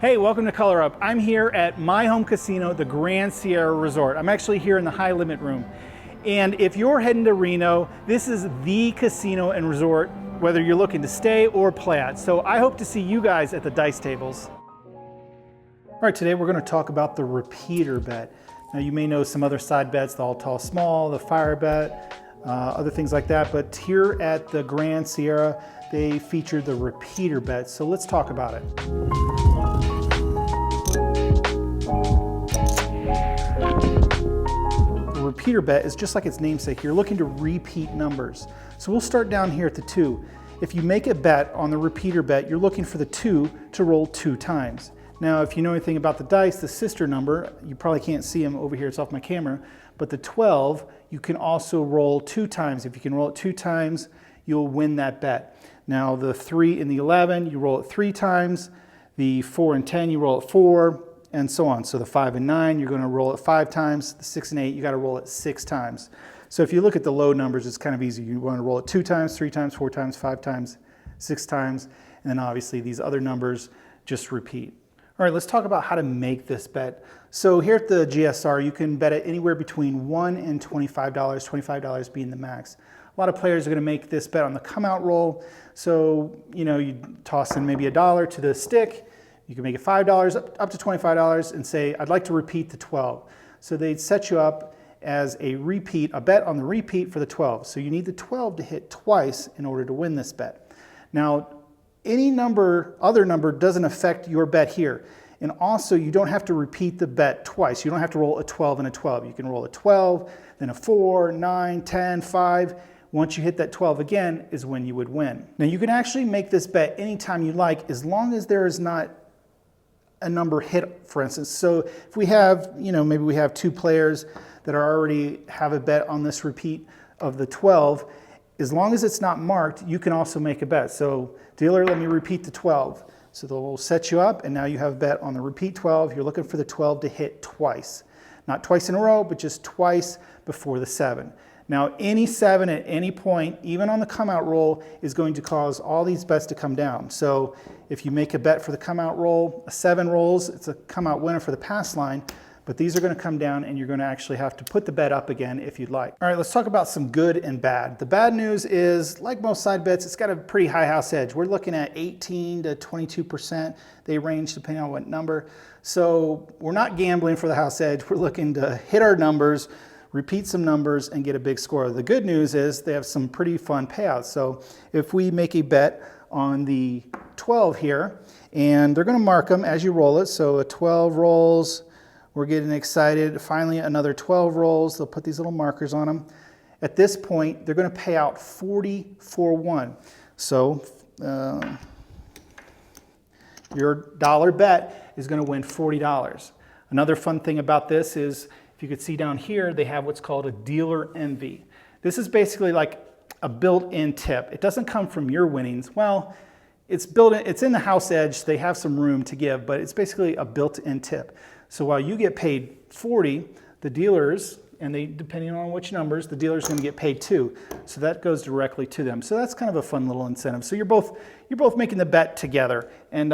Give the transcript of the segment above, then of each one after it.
Hey, welcome to Color Up. I'm here at my home casino, the Grand Sierra Resort. I'm actually here in the high limit room. And if you're heading to Reno, this is the casino and resort, whether you're looking to stay or play at. So I hope to see you guys at the dice tables. All right, today we're gonna talk about the repeater bet. Now you may know some other side bets, the all tall small, the fire bet, other things like that. But here at the Grand Sierra, they feature the repeater bet. So let's talk about it. Repeater bet is just like its namesake. You're looking to repeat numbers. So we'll start down here at the 2. If you make a bet on the repeater bet, you're looking for the 2 to roll 2 times. Now, if you know anything about the dice, the sister number, you probably can't see them over here, it's off my camera, but the 12, you can also roll 2 times. If you can roll it 2 times, you'll win that bet. Now, the 3 and the 11, you roll it 3 times. The 4 and 10, you roll it 4. And so on. So the 5 and 9, you're going to roll it 5 times. The 6 and 8, you got to roll it 6 times. So if you look at the low numbers, it's kind of easy. You want to roll it 2 times, 3 times, 4 times, 5 times, 6 times, and then obviously these other numbers just repeat. All right, let's talk about how to make this bet. So here at the GSR, you can bet it anywhere between $1 and $25, $25 being the max. A lot of players are going to make this bet on the come out roll. So, you toss in maybe $1 to the stick. You can make it $5 up to $25 and say, I'd like to repeat the 12. So they'd set you up as a bet on the repeat for the 12. So you need the 12 to hit twice in order to win this bet. Now, any other number doesn't affect your bet here. And also, you don't have to repeat the bet twice. You don't have to roll a 12 and a 12. You can roll a 12, then a 4, 9, 10, 5. Once you hit that 12 again is when you would win. Now, you can actually make this bet anytime you like, as long as there is not a number hit, for instance. So if we have, maybe we have 2 players that already have a bet on this repeat of the 12, as long as it's not marked, you can also make a bet. So dealer, let me repeat the 12. So they'll set you up and now you have a bet on the repeat 12. You're looking for the 12 to hit twice. Not twice in a row, but just twice before the 7. Now, any 7 at any point, even on the come out roll, is going to cause all these bets to come down. So if you make a bet for the come out roll, a 7 rolls, it's a come out winner for the pass line, but these are going to come down and you're going to actually have to put the bet up again if you'd like. All right, let's talk about some good and bad. The bad news is, like most side bets, it's got a pretty high house edge. We're looking at 18 to 22%. They range depending on what number. So we're not gambling for the house edge. We're looking to hit our numbers, repeat some numbers, and get a big score. The good news is they have some pretty fun payouts. So if we make a bet on the 12 here, and they're going to mark them as you roll it. So a 12 rolls, we're getting excited. Finally, another 12 rolls. They'll put these little markers on them. At this point, they're going to pay out 40-1. So your dollar bet is going to win $40. Another fun thing about this is, if you could see down here, they have what's called a dealer envy. This is basically like a built-in tip. It doesn't come from your winnings. Well, it's in the house edge. They have some room to give, but it's basically a built-in tip. So while you get paid 40, the dealers, and depending on which numbers, the dealer's going to get paid too. So that goes directly to them. So that's kind of a fun little incentive. So you're both making the bet together, and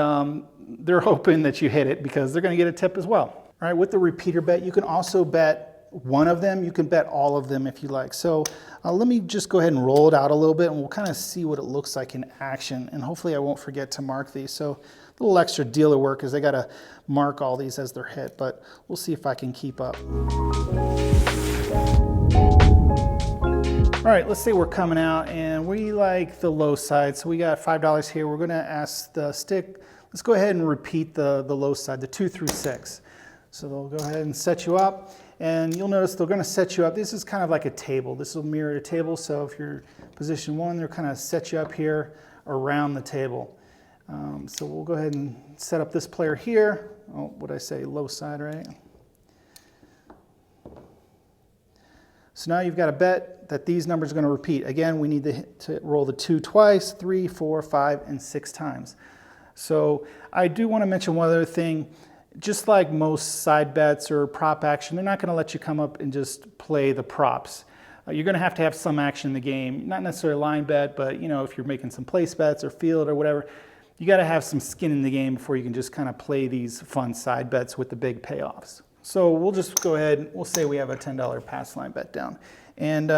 they're hoping that you hit it because they're going to get a tip as well. All right, with the repeater bet, you can also bet one of them. You can bet all of them if you like. So let me just go ahead and roll it out a little bit and we'll kind of see what it looks like in action. And hopefully I won't forget to mark these. So a little extra dealer work is they got to mark all these as they're hit, but we'll see if I can keep up. All right, let's say we're coming out and we like the low side. So we got $5 here. We're going to ask the stick. Let's go ahead and repeat the low side, the 2 through 6. So they'll go ahead and set you up, and you'll notice they're going to set you up. This is kind of like a table. This will mirror a table. So if you're position 1, they'll kind of set you up here around the table. So we'll go ahead and set up this player here. Oh, what did I say? Low side, right? So now you've got a bet that these numbers are going to repeat. Again, we need to roll the 2 twice, 3, 4, 5, and 6 times. So I do want to mention one other thing. Just like most side bets or prop action, they're not going to let you come up and just play the props. You're going to have some action in the game. Not necessarily a line bet, but if you're making some place bets or field or whatever, you got to have some skin in the game before you can just kind of play these fun side bets with the big payoffs. So we'll just go ahead, we'll say we have a $10 pass line bet down. And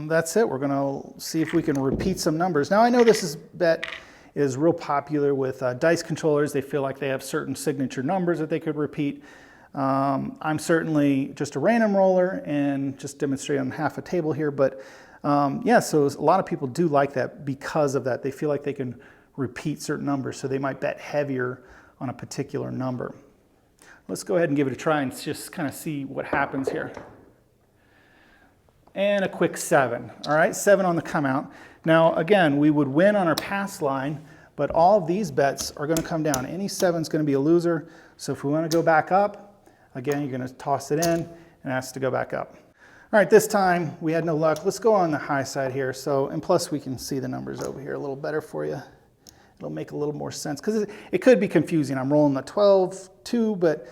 that's it. We're going to see if we can repeat some numbers. Now I know this bet is real popular with dice controllers. They feel like they have certain signature numbers that they could repeat. I'm certainly just a random roller and just demonstrate on half a table here. But yeah, so a lot of people do like that because of that. They feel like they can repeat certain numbers, so they might bet heavier on a particular number. Let's go ahead and give it a try and just kind of see what happens here. And a quick 7. All right, 7 on the come out. Now, again, we would win on our pass line, but all of these bets are going to come down. Any 7 is going to be a loser. So if we want to go back up, again, you're going to toss it in and ask to go back up. All right, this time we had no luck. Let's go on the high side here. So, and plus we can see the numbers over here a little better for you. It'll make a little more sense because it could be confusing. I'm rolling the 12, 2, but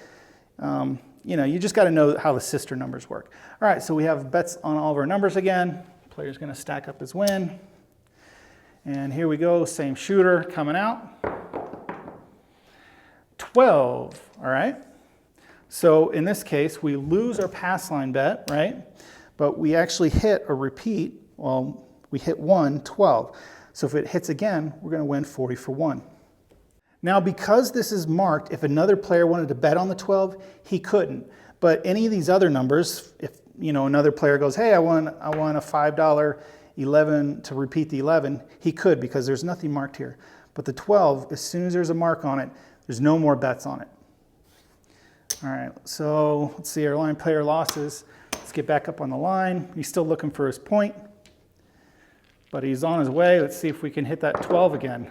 you know, you just got to know how the sister numbers work. All right, so we have bets on all of our numbers again. Player's going to stack up his win. And here we go, same shooter coming out. 12, all right? So in this case, we lose our pass line bet, right? But we actually hit a repeat. Well, we hit 1, 12. So if it hits again, we're going to win 40 for 1. Now, because this is marked, if another player wanted to bet on the 12, he couldn't. But any of these other numbers, if you know another player goes, hey, I won a $5 11 to repeat the 11, he could because there's nothing marked here. But the 12, as soon as there's a mark on it, there's no more bets on it. All right, so let's see our line player losses. Let's get back up on the line. He's still looking for his point, but he's on his way. Let's see if we can hit that 12 again.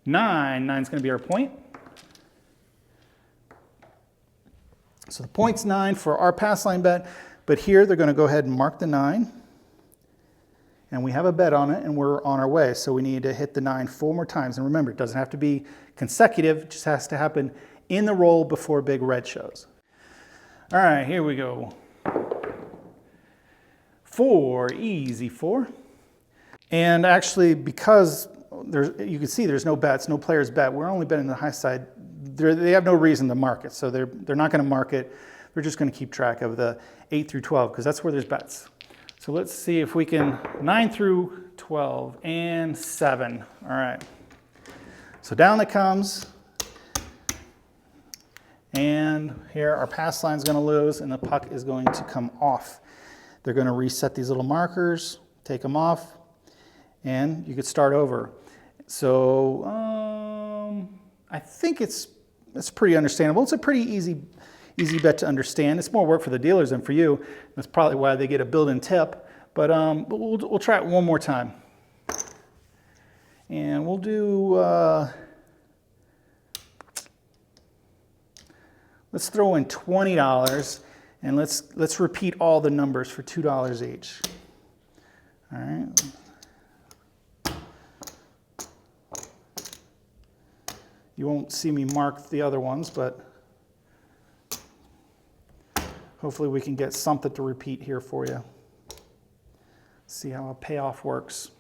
9, 9's going to be our point. So the point's 9 for our pass line bet, but here they're going to go ahead and mark the 9. And we have a bet on it, and we're on our way. So we need to hit the 9 4 more times. And remember, it doesn't have to be consecutive. It just has to happen in the roll before big red shows. All right, here we go. 4, easy 4. And actually, because you can see there's no bets, no players bet, we're only betting the high side. They have no reason to mark it, so they're not going to mark it. They're just going to keep track of the 8 through 12 because that's where there's bets. So let's see if we can 9 through 12 and 7. All right. So down it comes. And here our pass line is going to lose and the puck is going to come off. They're going to reset these little markers, take them off, and you could start over. So I think it's pretty understandable. It's a pretty easy bet to understand. It's more work for the dealers than for you. That's probably why they get a built-in tip. But we'll try it one more time. And we'll do, let's throw in $20 and let's repeat all the numbers for $2 each. All right. You won't see me mark the other ones, but hopefully we can get something to repeat here for you. See how a payoff works.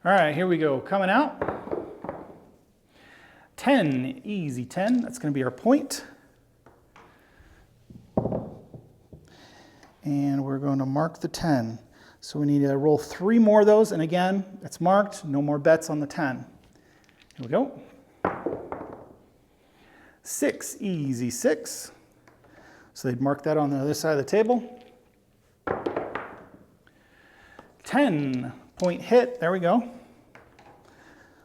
All right, here we go. Coming out. 10, easy 10. That's going to be our point. And we're going to mark the 10. So we need to roll 3 more of those. And again, it's marked. No more bets on the 10. Here we go. 6, easy 6. So they'd mark that on the other side of the table. 10, point hit. There we go.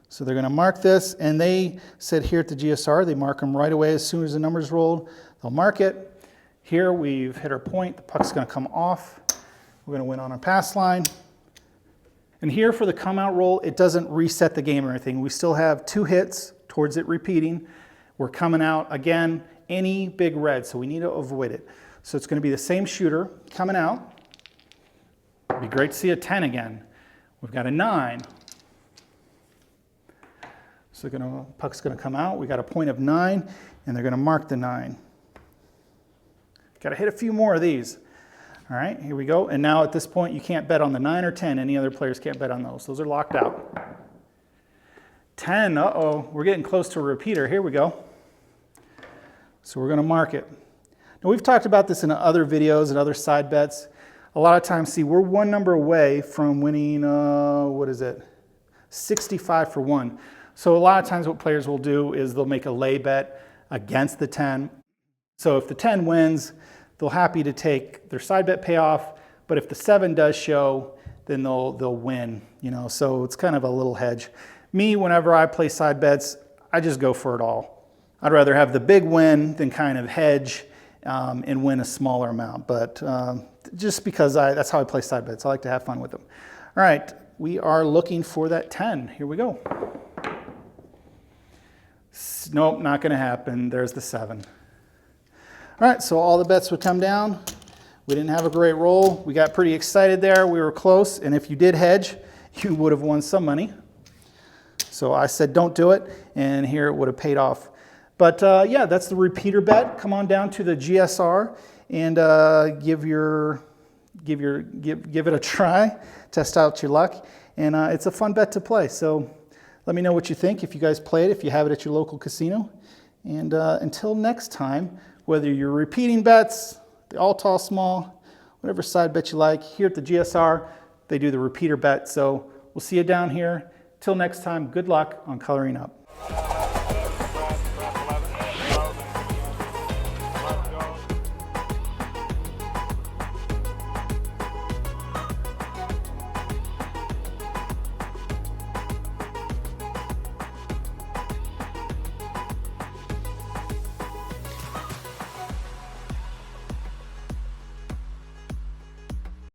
So they're going to mark this. And they said here at the GSR, they mark them right away as soon as the number's rolled. They'll mark it. Here we've hit our point. The puck's going to come off. We're going to win on our pass line. And here for the come out roll, it doesn't reset the game or anything. We still have 2 hits towards it repeating. We're coming out again, any big red, so we need to avoid it. So it's going to be the same shooter coming out. It'd be great to see a 10 again. We've got a 9. So puck's going to come out. We got a point of 9, and they're going to mark the 9. Got to hit a few more of these. All right, here we go. And now at this point, you can't bet on the 9 or 10. Any other players can't bet on those. Those are locked out. 10, uh-oh, we're getting close to a repeater. Here we go. So we're gonna mark it. Now we've talked about this in other videos and other side bets. A lot of times, see, we're one number away from winning, what is it? 65 for 1. So a lot of times what players will do is they'll make a lay bet against the 10. So if the 10 wins, they'll happy to take their side bet payoff, but if the 7 does show, then they'll win, you know, so it's kind of a little hedge. Me, whenever I play side bets, I just go for it all. I'd rather have the big win than kind of hedge and win a smaller amount, but just because that's how I play side bets. I like to have fun with them. All right, we are looking for that 10. Here we go. Nope, not gonna happen. There's the 7. All right, so all the bets would come down. We didn't have a great roll. We got pretty excited there. We were close, and if you did hedge, you would have won some money. So I said don't do it, and here it would have paid off. But yeah, that's the repeater bet. Come on down to the GSR and give it a try. Test out your luck, and it's a fun bet to play. So let me know what you think if you guys play it, if you have it at your local casino. And until next time, whether you're repeating bets, the all tall small, whatever side bet you like, here at the GSR, they do the repeater bet. So we'll see you down here. Till next time, good luck on coloring up.